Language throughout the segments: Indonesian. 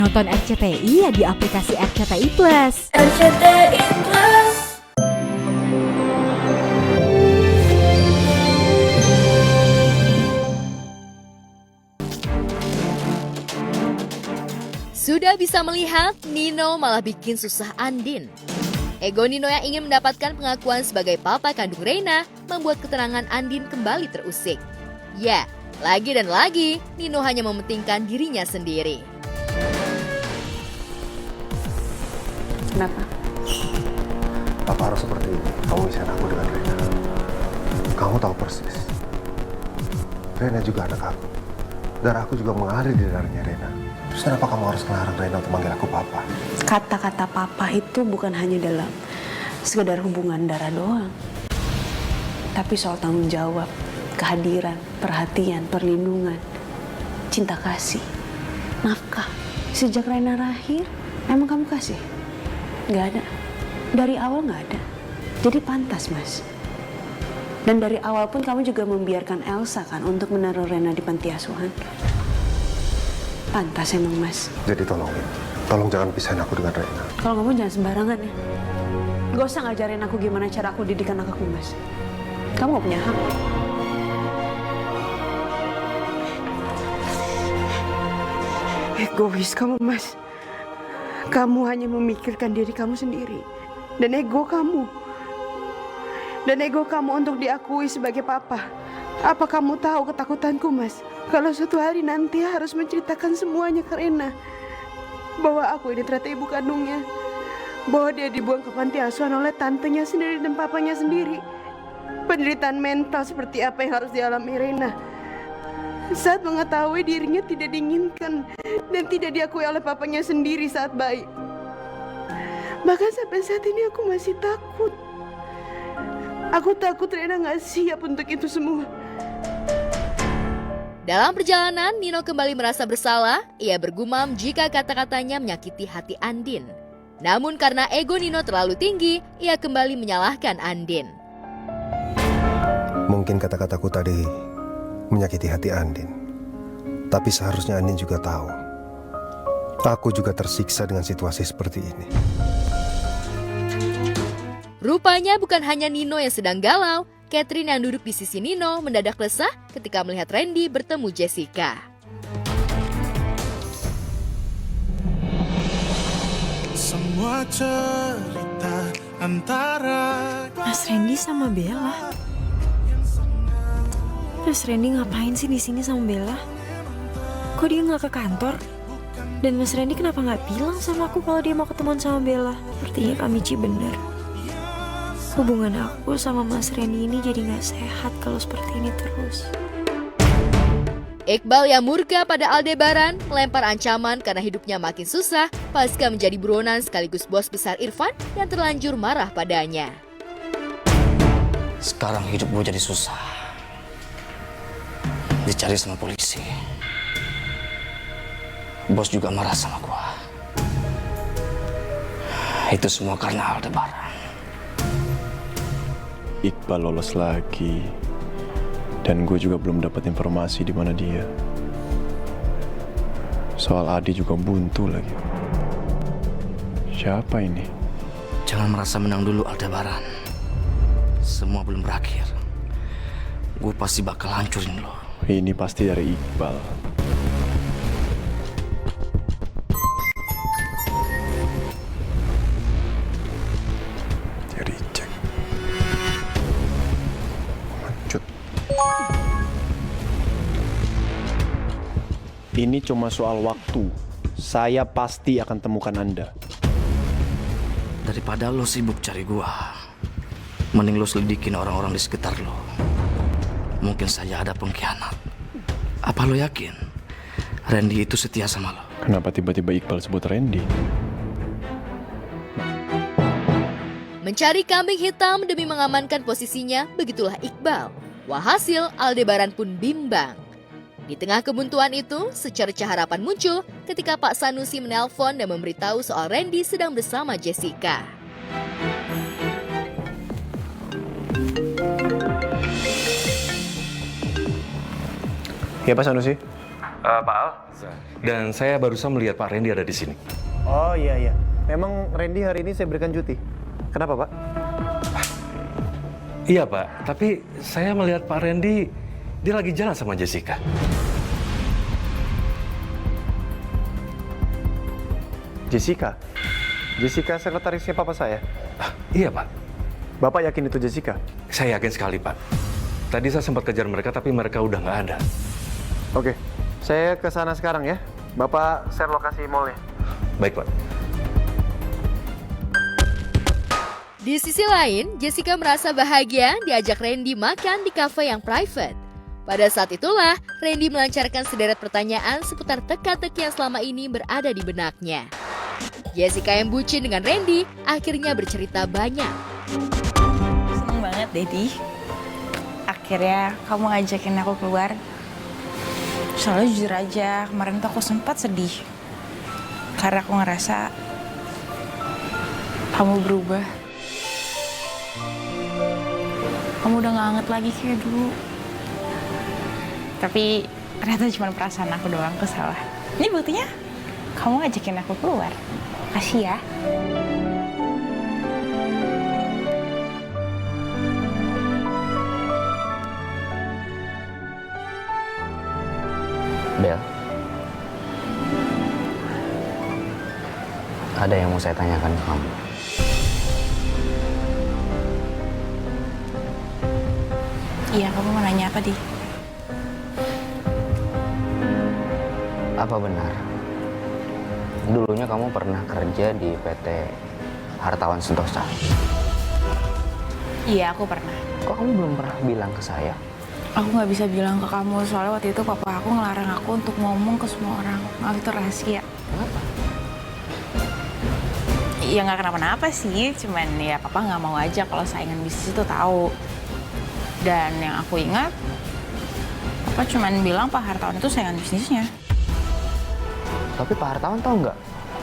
Nonton RCTI ya di aplikasi RCTI Plus. RCTI Plus. Sudah bisa melihat, Nino malah bikin susah Andin. Ego Nino yang ingin mendapatkan pengakuan sebagai papa kandung Reina membuat ketenangan Andin kembali terusik. Ya, lagi dan lagi, Nino hanya mementingkan dirinya sendiri. Kenapa? Apa harus seperti ini? Kamu misahin aku dengan Reina. Kamu tahu persis. Reina juga anak aku. Darah aku juga mengalir di darahnya Reina. Terus kenapa kamu harus ngelarang Reina untuk manggil aku papa? Kata-kata papa itu bukan hanya dalam sekedar hubungan darah doang. Tapi soal tanggung jawab, kehadiran, perhatian, perlindungan, cinta kasih, nafkah. Sejak Reina lahir, emang kamu kasih? Nggak ada. Dari awal nggak ada. Jadi pantas, Mas. Dan dari awal pun kamu juga membiarkan Elsa kan untuk menaruh Reina di panti asuhan. Pantas emang, Mas. Jadi tolong jangan pisahin aku dengan Reina. Kalau kamu jangan sembarangan ya. Gak usah ngajarin aku gimana cara aku didik anak aku, Mas. Kamu gak punya hak. Egois kamu, Mas. Kamu hanya memikirkan diri kamu sendiri. Dan ego kamu. Dan ego kamu untuk diakui sebagai papa. Apa kamu tahu ketakutanku, Mas? Kalau suatu hari nanti harus menceritakan semuanya ke Reina. Bahwa aku ini ternyata ibu kandungnya. Bahwa dia dibuang ke panti asuhan oleh tantenya sendiri dan papanya sendiri. Penderitaan mental seperti apa yang harus dialami Reina. Saat mengetahui dirinya tidak diinginkan dan tidak diakui oleh papanya sendiri saat bayi. Bahkan sampai saat ini aku masih takut. Aku takut Reina gak siap untuk itu semua. Dalam perjalanan, Nino kembali merasa bersalah. Ia bergumam jika kata-katanya menyakiti hati Andin. Namun karena ego Nino terlalu tinggi, ia kembali menyalahkan Andin. Mungkin kata-kataku tadi menyakiti hati Andin. Tapi seharusnya Andin juga tahu. Aku juga tersiksa dengan situasi seperti ini. Rupanya bukan hanya Nino yang sedang galau. Catherine yang duduk di sisi Nino mendadak resah ketika melihat Randy bertemu Jessica. Semua cerita antara Mas Randy sama Bella. Mas Randy ngapain sih di sini sama Bella? Kok dia nggak ke kantor? Dan Mas Randy kenapa nggak bilang sama aku kalau dia mau ketemuan sama Bella? Sepertinya Kak Michi bener. Hubungan aku sama Mas Randy ini jadi nggak sehat kalau seperti ini terus. Iqbal yang murka pada Aldebaran melempar ancaman karena hidupnya makin susah pasca menjadi buronan sekaligus bos besar Irfan yang terlanjur marah padanya. Sekarang hidup gue jadi susah. Dicari sama polisi. Bos juga marah sama gue. Itu semua karena Aldebaran. Iqbal lolos lagi. Dan gue juga belum dapat informasi di mana dia. Soal Adi juga buntu lagi. Siapa ini? Jangan merasa menang dulu, Aldebaran. Semua belum berakhir. Gue pasti bakal hancurin lo. Ini pasti dari Iqbal. Jadi cek. Lanjut. Ini cuma soal waktu. Saya pasti akan temukan Anda. Daripada lo sibuk cari gue, mending lo selidikin orang-orang di sekitar lo. Mungkin saja ada pengkhianat. Apa lo yakin Randy itu setia sama lo? Kenapa tiba-tiba Iqbal sebut Randy? Mencari kambing hitam demi mengamankan posisinya, begitulah Iqbal. Walhasil Aldebaran pun bimbang. Di tengah kebuntuan itu, secercah harapan muncul ketika Pak Sanusi menelpon dan memberitahu soal Randy sedang bersama Jessica. Ya Pak Sanusi. Pak Al, Dan saya barusan melihat Pak Randy ada di sini. Oh iya. Memang Randy hari ini saya berikan cuti. Kenapa, Pak? Iya, Pak. Tapi saya melihat Pak Randy, dia lagi jalan sama Jessica. Jessica? Jessica sekretarisnya papa saya? Iya, Pak. Bapak yakin itu Jessica? Saya yakin sekali, Pak. Tadi saya sempat kejar mereka, tapi mereka udah nggak ada. Oke, saya ke sana sekarang ya. Bapak share lokasi mallnya. Baik, Pak. Di sisi lain, Jessica merasa bahagia diajak Randy makan di kafe yang private. Pada saat itulah, Randy melancarkan sederet pertanyaan seputar teka-teki yang selama ini berada di benaknya. Jessica yang bucin dengan Randy akhirnya bercerita banyak. Seneng banget, Daddy. Akhirnya kamu ngajakin aku keluar. Soalnya jujur aja, kemarin tuh aku sempat sedih. Karena aku ngerasa kamu berubah. Kamu udah gak hangat lagi kayak dulu. Tapi ternyata cuma perasaan aku doang, aku salah. Ini buktinya, kamu ngajakin aku keluar. Makasih ya. Bel, ada yang mau saya tanyakan ke kamu. Iya, kamu mau nanya apa, Di? Apa benar? Dulunya kamu pernah kerja di PT Hartawan Sentosa? Iya, aku pernah. Kok kamu belum pernah bilang ke saya? Aku nggak bisa bilang ke kamu, soalnya waktu itu papa aku ngelarang aku untuk ngomong ke semua orang. Maaf, itu rahasia. Kenapa? Ya nggak kenapa-napa sih, cuman ya papa nggak mau aja kalau saingan bisnis itu tahu. Dan yang aku ingat, papa cuman bilang Pak Hartawan itu saingan bisnisnya. Tapi Pak Hartawan tahu nggak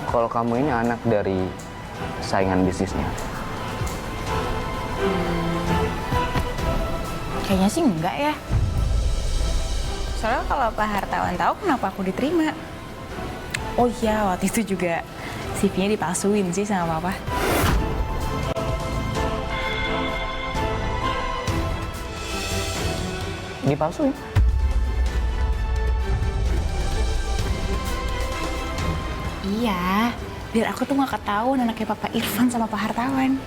kalau kamu ini anak dari saingan bisnisnya? Kayaknya sih enggak ya. Soalnya kalau Pak Hartawan tahu kenapa aku diterima. Oh iya, waktu itu juga CV-nya dipalsuin sih sama papa. Dipalsuin? Iya, biar aku tuh nggak ketahuan anaknya Papa Irfan sama Pak Hartawan.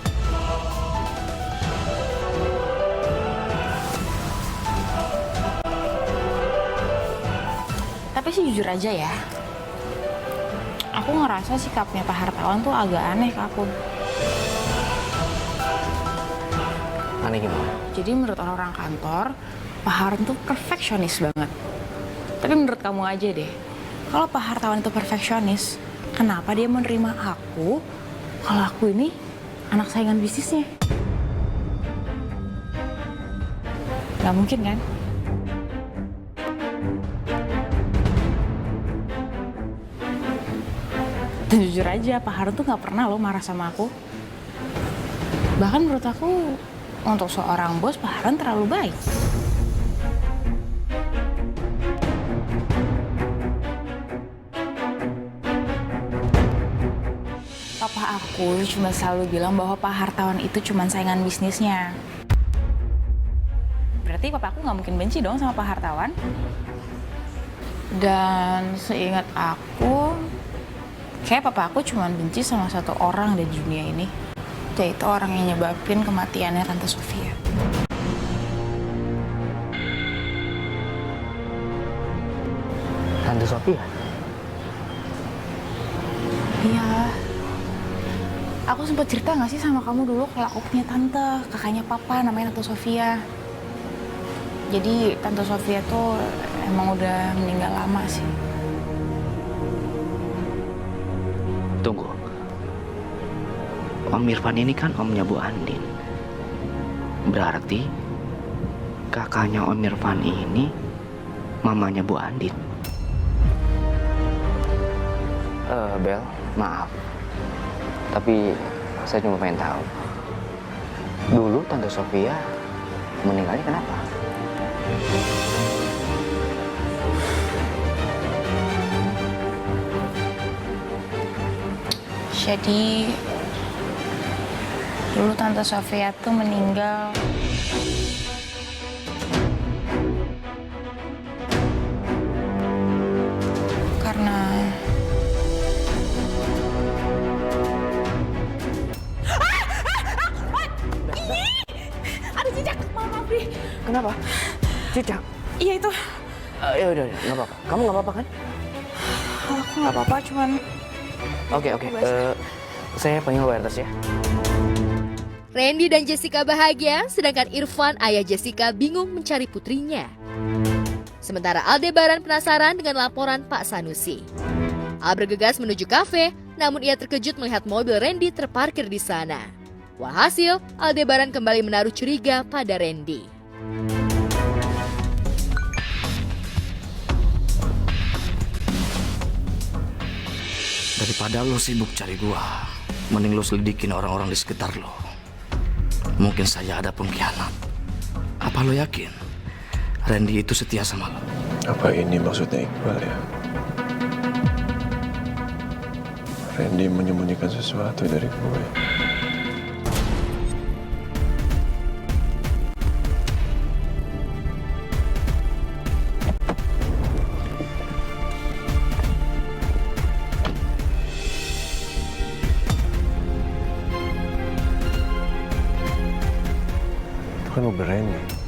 Tapi sih jujur aja ya, aku ngerasa sikapnya Pak Hartawan tuh agak aneh ke aku. Aneh gimana? Jadi menurut orang-orang kantor, Pak Hartawan tuh perfeksionis banget. Tapi menurut kamu aja deh, kalau Pak Hartawan itu perfeksionis, kenapa dia menerima aku kalau aku ini anak saingan bisnisnya? Gak mungkin kan? Dan jujur aja, Pak Harun tuh gak pernah loh marah sama aku. Bahkan menurut aku, untuk seorang bos, Pak Harun terlalu baik. Papa aku cuma selalu bilang bahwa Pak Hartawan itu cuma saingan bisnisnya. Berarti papa aku nggak mungkin benci dong sama Pak Hartawan. Dan seingat aku, kayak papa aku cuma benci sama satu orang di dunia ini. Yaitu orang yang nyebabin kematiannya Tante Sofia. Tante Sofia? Iya. Aku sempat cerita nggak sih sama kamu dulu kalau aku punya tante, kakaknya papa namanya Tante Sofia. Jadi Tante Sofia tuh emang udah meninggal lama sih. Tunggu. Om Irfan ini kan omnya Bu Andin. Berarti kakaknya Om Irfan ini mamanya Bu Andin. Bel, maaf. Tapi saya cuma pengen tahu. Dulu Tante Sofia meninggalnya kenapa? Jadi dulu Tante Sofia tuh meninggal karena Ada jejak, maaf Bri. Kenapa? Cicak? iya itu. Ya udah, nggak apa-apa. Kamu nggak apa-apa kan? Aku nggak apa-apa, cuman Oke. Saya panggil wireless ya. Randy dan Jessica bahagia, sedangkan Irfan, ayah Jessica, bingung mencari putrinya. Sementara Aldebaran penasaran dengan laporan Pak Sanusi. Al bergegas menuju kafe, namun ia terkejut melihat mobil Randy terparkir di sana. Walhasil, Aldebaran kembali menaruh curiga pada Randy. Daripada lo sibuk cari gua, mending lo selidikin orang-orang di sekitar lo. Mungkin saja ada pengkhianat. Apa lo yakin Randy itu setia sama lo? Apa ini maksudnya Iqbal ya? Randy menyembunyikan sesuatu dari gue. Itu kan mobil Randy.